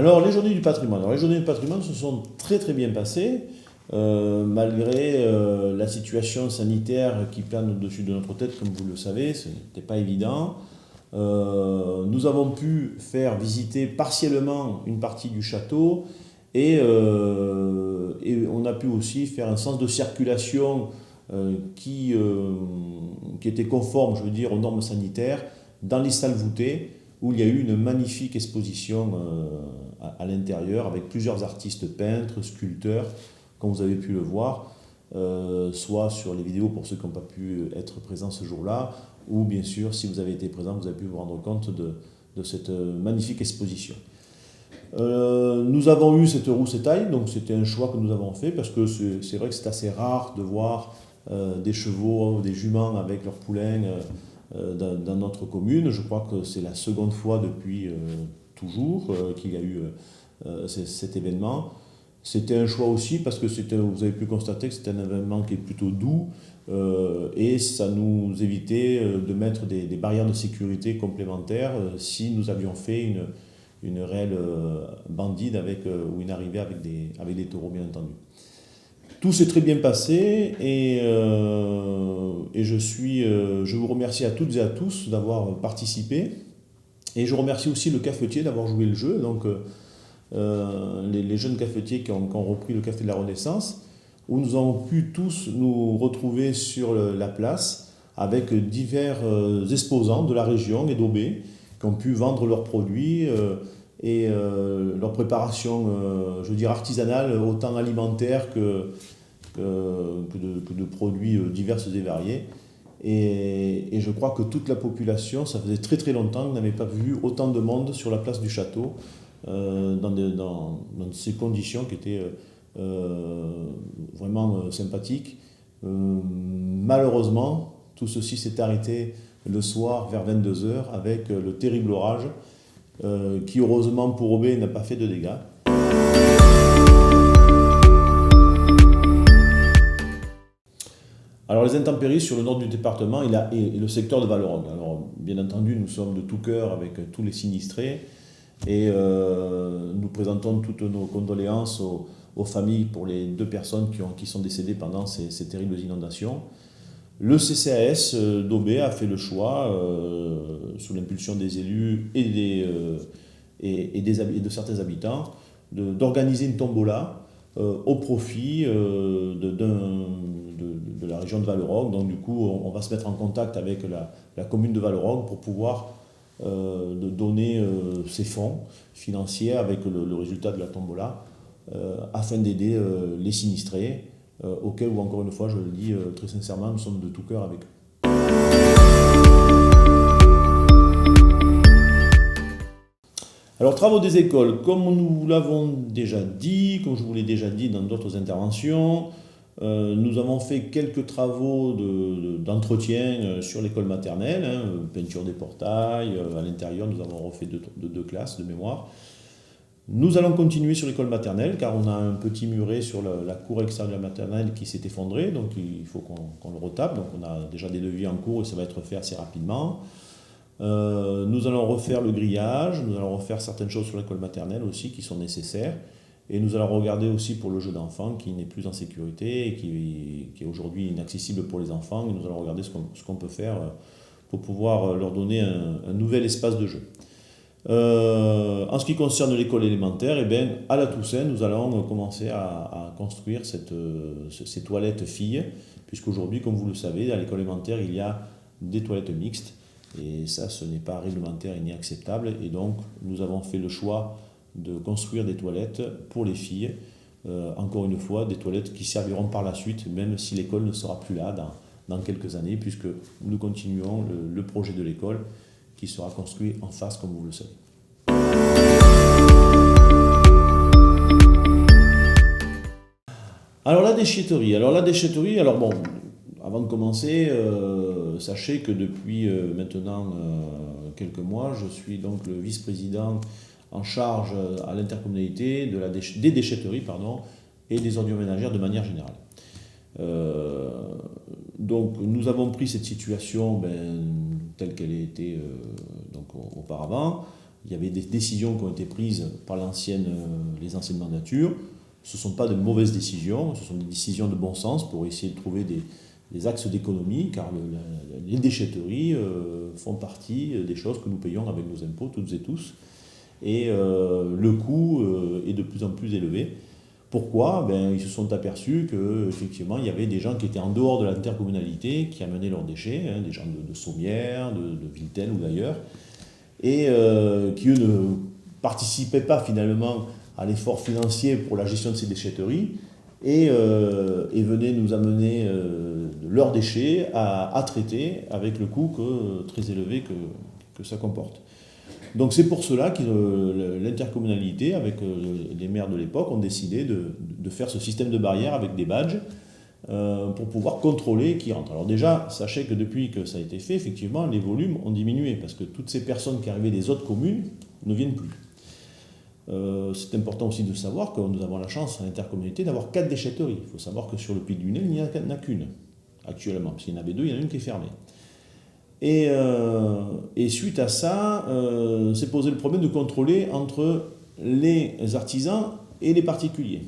Alors, les journées du patrimoine. Alors, les journées du patrimoine se sont très très bien passées, malgré la situation sanitaire qui plane au-dessus de notre tête, comme vous le savez, ce n'était pas évident. Nous avons pu faire visiter partiellement une partie du château et on a pu aussi faire un sens de circulation qui était conforme, je veux dire, aux normes sanitaires dans les salles voûtées où il y a eu une magnifique exposition à l'intérieur avec plusieurs artistes peintres, sculpteurs, comme vous avez pu le voir, soit sur les vidéos pour ceux qui n'ont pas pu être présents ce jour-là, ou bien sûr, si vous avez été présent, vous avez pu vous rendre compte de cette magnifique exposition. Nous avons eu cette rousse-étaille, donc c'était un choix que nous avons fait, parce que c'est vrai que c'est assez rare de voir des chevaux, des juments avec leurs poulains dans notre commune. Je crois que c'est la seconde fois depuis toujours qu'il y a eu cet événement. C'était un choix aussi parce que vous avez pu constater que c'était un événement qui est plutôt doux et ça nous évitait de mettre des barrières de sécurité complémentaires si nous avions fait une réelle bandide ou une arrivée avec des taureaux, bien entendu. Tout s'est très bien passé et je vous remercie à toutes et à tous d'avoir participé. Et je remercie aussi le cafetier d'avoir joué le jeu. Donc, les jeunes cafetiers qui ont repris le Café de la Renaissance, où nous avons pu tous nous retrouver sur la place avec divers exposants de la région et d'Aubé qui ont pu vendre leurs produits et leur préparation, je veux dire, artisanale, autant alimentaire que de produits divers et variés. Et je crois que toute la population, ça faisait très très longtemps qu'on n'avait pas vu autant de monde sur la place du château, dans ces conditions qui étaient vraiment sympathiques. Malheureusement, tout ceci s'est arrêté le soir vers 22 h avec le terrible orage qui, heureusement pour Aubé, n'a pas fait de dégâts. Alors les intempéries sur le nord du département et le secteur de Valleraugue. Alors bien entendu, nous sommes de tout cœur avec tous les sinistrés et nous présentons toutes nos condoléances aux familles pour les 2 personnes qui sont décédées pendant ces terribles inondations. Le CCAS d'Aubé a fait le choix, sous l'impulsion des élus et de certains habitants, d'organiser une tombola au profit de la région de Valleraugue. Donc du coup, on va se mettre en contact avec la commune de Valleraugue pour pouvoir donner ces fonds financiers avec le résultat de la tombola afin d'aider les sinistrés auxquels, ou encore une fois, je le dis très sincèrement, nous sommes de tout cœur avec eux. Alors, travaux des écoles, comme nous l'avons déjà dit, comme je vous l'ai déjà dit dans d'autres interventions, nous avons fait quelques travaux d'entretien sur l'école maternelle, peinture des portails, à l'intérieur nous avons refait deux classes de mémoire. Nous allons continuer sur l'école maternelle car on a un petit muret sur la cour extérieure de la maternelle qui s'est effondré, donc il faut qu'on le retape, donc on a déjà des devis en cours et ça va être fait assez rapidement. Nous allons refaire le grillage, nous allons refaire certaines choses sur l'école maternelle aussi qui sont nécessaires. Et nous allons regarder aussi pour le jeu d'enfants qui n'est plus en sécurité et qui est aujourd'hui inaccessible pour les enfants. Et nous allons regarder ce qu'on peut faire pour pouvoir leur donner un nouvel espace de jeu. En ce qui concerne l'école élémentaire, eh bien, à la Toussaint, nous allons commencer à construire ces toilettes filles, puisqu'aujourd'hui, comme vous le savez, à l'école élémentaire, il y a des toilettes mixtes. Et ça, ce n'est pas réglementaire et ni acceptable. Et donc, nous avons fait le choix de construire des toilettes pour les filles. Encore une fois, des toilettes qui serviront par la suite, même si l'école ne sera plus là dans quelques années, puisque nous continuons le projet de l'école qui sera construit en face, comme vous le savez. Alors la déchetterie. Bon, avant de commencer, sachez que depuis maintenant quelques mois, je suis donc le vice-président en charge à l'intercommunalité des déchetteries et des ordures ménagères de manière générale. Donc nous avons pris cette situation telle qu'elle était auparavant. il y avait des décisions qui ont été prises par les anciennes mandatures. Ce ne sont pas de mauvaises décisions, ce sont des décisions de bon sens pour essayer de trouver des axes d'économie, car les déchetteries font partie des choses que nous payons avec nos impôts, toutes et tous. Et le coût est de plus en plus élevé. Pourquoi? Ils se sont aperçus qu'effectivement, il y avait des gens qui étaient en dehors de l'intercommunalité, qui amenaient leurs déchets, des gens de Sommières, de Viltel ou d'ailleurs, et qui, eux, ne participaient pas finalement à l'effort financier pour la gestion de ces déchetteries, et venaient nous amener leurs déchets à traiter avec le coût très élevé que ça comporte. Donc c'est pour cela que l'intercommunalité, avec les maires de l'époque, ont décidé de faire ce système de barrière avec des badges pour pouvoir contrôler qui rentre. Alors déjà, sachez que depuis que ça a été fait, effectivement, les volumes ont diminué parce que toutes ces personnes qui arrivaient des autres communes ne viennent plus. C'est important aussi de savoir que nous avons la chance à l'intercommunalité d'avoir 4 déchetteries. Il faut savoir que sur le Puy du Nez, il n'y en a qu'une actuellement, parce qu'il y en avait 2, il y en a une qui est fermée. Et suite à ça, s'est posé le problème de contrôler entre les artisans et les particuliers.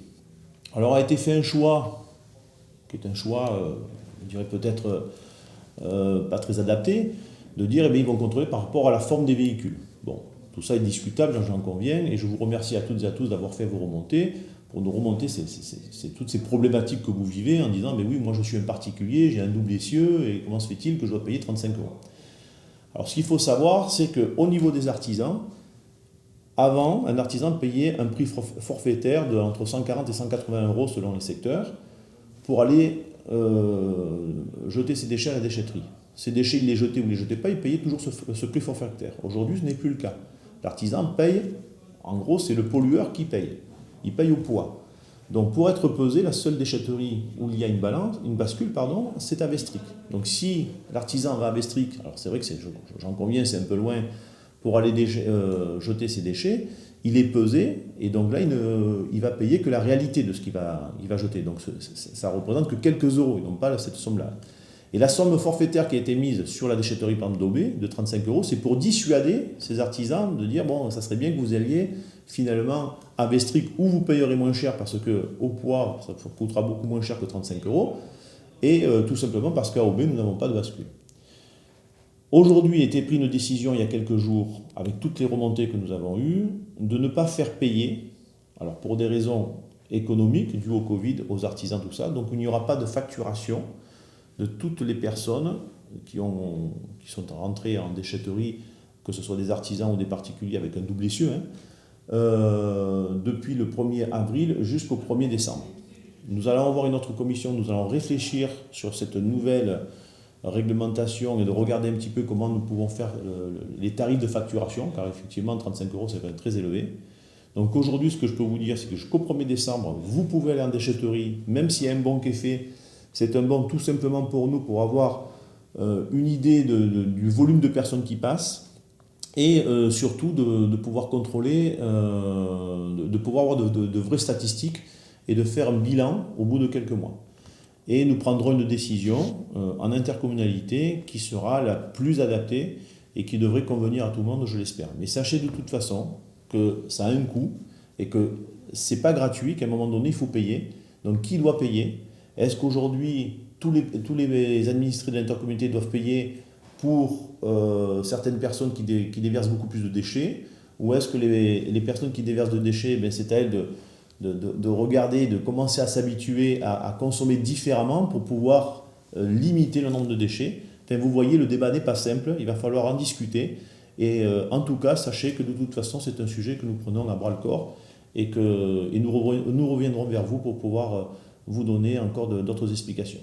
Alors a été fait un choix, qui est un choix, je dirais peut-être pas très adapté, de dire ils vont contrôler par rapport à la forme des véhicules. Bon, tout ça est discutable, j'en conviens, et je vous remercie à toutes et à tous d'avoir fait vos remontées, pour nous remonter toutes ces problématiques que vous vivez en disant mais oui, moi je suis un particulier, j'ai un double essieu, et comment se fait-il que je dois payer 35 €? Alors ce qu'il faut savoir, c'est qu'au niveau des artisans, avant, un artisan payait un prix forfaitaire de entre 140 et 180 € selon les secteurs pour aller jeter ses déchets à la déchetterie. Ces déchets, il les jetait ou il les jetait pas, il payait toujours ce prix forfaitaire. Aujourd'hui, ce n'est plus le cas. L'artisan paye, en gros, c'est le pollueur qui paye. Il paye au poids. Donc pour être pesé, la seule déchetterie où il y a une bascule, c'est à Vestric. Donc si l'artisan va à Vestric, alors c'est vrai que j'en conviens, c'est un peu loin pour aller jeter ses déchets, il est pesé et donc là il va payer que la réalité de ce qu'il va jeter. Donc ça représente que quelques euros, et non pas cette somme-là. Et la somme forfaitaire qui a été mise sur la déchetterie d'Aubé de 35 €, c'est pour dissuader ces artisans de dire bon, ça serait bien que vous alliez finalement à Vestric où vous payerez moins cher parce qu'au poids, ça coûtera beaucoup moins cher que 35 €, et tout simplement parce qu'à Aubé, nous n'avons pas de bascule. Aujourd'hui a été prise une décision il y a quelques jours, avec toutes les remontées que nous avons eues, de ne pas faire payer, alors pour des raisons économiques dues au Covid, aux artisans, tout ça, donc il n'y aura pas de facturation de toutes les personnes qui sont rentrées en déchetterie, que ce soit des artisans ou des particuliers avec un double essieu, depuis le 1er avril jusqu'au 1er décembre. Nous allons avoir une autre commission, nous allons réfléchir sur cette nouvelle réglementation et de regarder un petit peu comment nous pouvons faire les tarifs de facturation, car effectivement 35 €, c'est quand même très élevé. Donc aujourd'hui, ce que je peux vous dire, c'est que jusqu'au 1er décembre, vous pouvez aller en déchetterie, même s'il y a un bon qui est fait. C'est un bon tout simplement pour nous, pour avoir une idée du volume de personnes qui passent, et surtout de pouvoir contrôler, de pouvoir avoir de vraies statistiques et de faire un bilan au bout de quelques mois. Et nous prendrons une décision en intercommunalité qui sera la plus adaptée et qui devrait convenir à tout le monde, je l'espère. Mais sachez de toute façon que ça a un coût et que ce n'est pas gratuit, qu'à un moment donné, il faut payer. Donc qui doit payer? Est-ce qu'aujourd'hui, tous les administrés de l'intercommunalité doivent payer pour certaines personnes qui déversent beaucoup plus de déchets? Ou est-ce que les personnes qui déversent de déchets, c'est à elles de regarder, de commencer à s'habituer à consommer différemment pour pouvoir limiter le nombre de déchets? Enfin, vous voyez, le débat n'est pas simple, il va falloir en discuter. Et en tout cas, sachez que de toute façon, c'est un sujet que nous prenons à bras-le-corps et nous reviendrons vers vous pour pouvoir vous donner encore d'autres explications.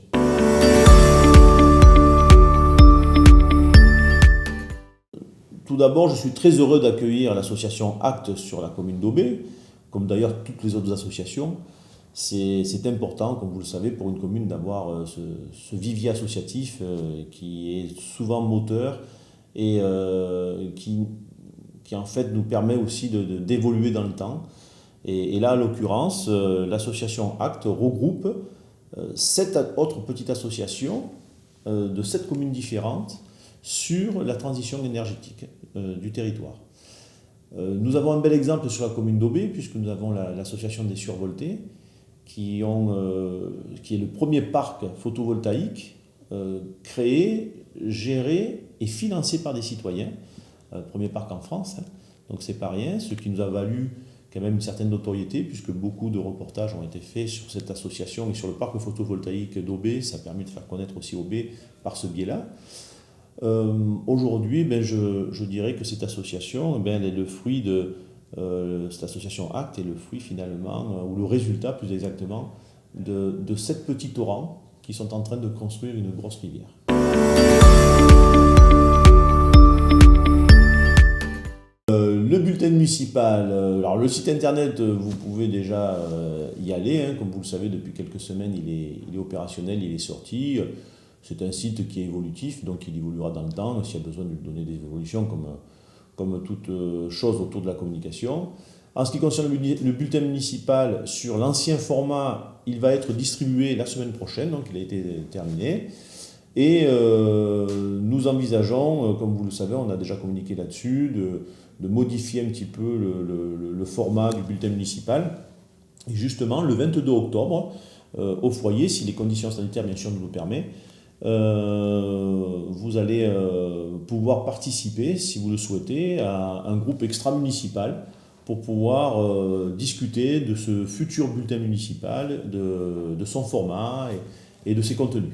Tout d'abord, je suis très heureux d'accueillir l'association Acte sur la commune d'Aubé, comme d'ailleurs toutes les autres associations. C'est important, comme vous le savez, pour une commune d'avoir ce vivier associatif qui est souvent moteur et qui en fait nous permet aussi d'évoluer dans le temps. Et là, en l'occurrence, l'association Acte regroupe 7 autres petites associations de 7 communes différentes sur la transition énergétique du territoire. Nous avons un bel exemple sur la commune d'Aubé, puisque nous avons l'association des survoltés, qui est le premier parc photovoltaïque créé, géré et financé par des citoyens. Premier parc en France, hein. Donc c'est pas rien, ce qui nous a valu quand même une certaine notoriété, puisque beaucoup de reportages ont été faits sur cette association et sur le parc photovoltaïque d'Aubé. Ça a permis de faire connaître aussi Aubé par ce biais-là. Aujourd'hui, je dirais que cette association, elle est le fruit de cette association ACT est le fruit finalement, ou le résultat plus exactement, de 7 petits torrents qui sont en train de construire une grosse rivière. Le bulletin municipal, alors le site internet, vous pouvez déjà y aller, hein, comme vous le savez, depuis quelques semaines, il est opérationnel, il est sorti. C'est un site qui est évolutif, donc il évoluera dans le temps, s'il y a besoin de lui donner des évolutions, comme toute chose autour de la communication. En ce qui concerne le bulletin municipal, sur l'ancien format, il va être distribué la semaine prochaine, donc il a été terminé. Et nous envisageons, comme vous le savez, on a déjà communiqué là-dessus, de modifier un petit peu le format du bulletin municipal. Et justement, le 22 octobre, au foyer, si les conditions sanitaires, bien sûr, nous le permettent, vous allez pouvoir participer, si vous le souhaitez, à un groupe extra-municipal pour pouvoir discuter de ce futur bulletin municipal, de son format et de ses contenus.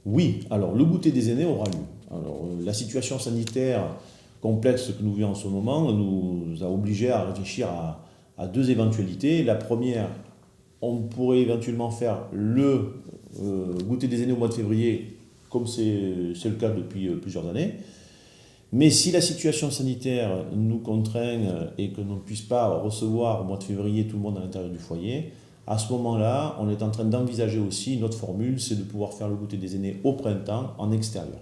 Oui, alors le goûter des aînés aura lieu. Alors, la situation sanitaire complexe que nous vivons en ce moment nous a obligés à réfléchir à 2 éventualités. La première, on pourrait éventuellement faire le goûter des aînés au mois de février, comme c'est le cas depuis plusieurs années. Mais si la situation sanitaire nous contraint et que l'on ne puisse pas recevoir au mois de février tout le monde à l'intérieur du foyer, à ce moment-là, on est en train d'envisager aussi une autre formule, c'est de pouvoir faire le goûter des aînés au printemps en extérieur.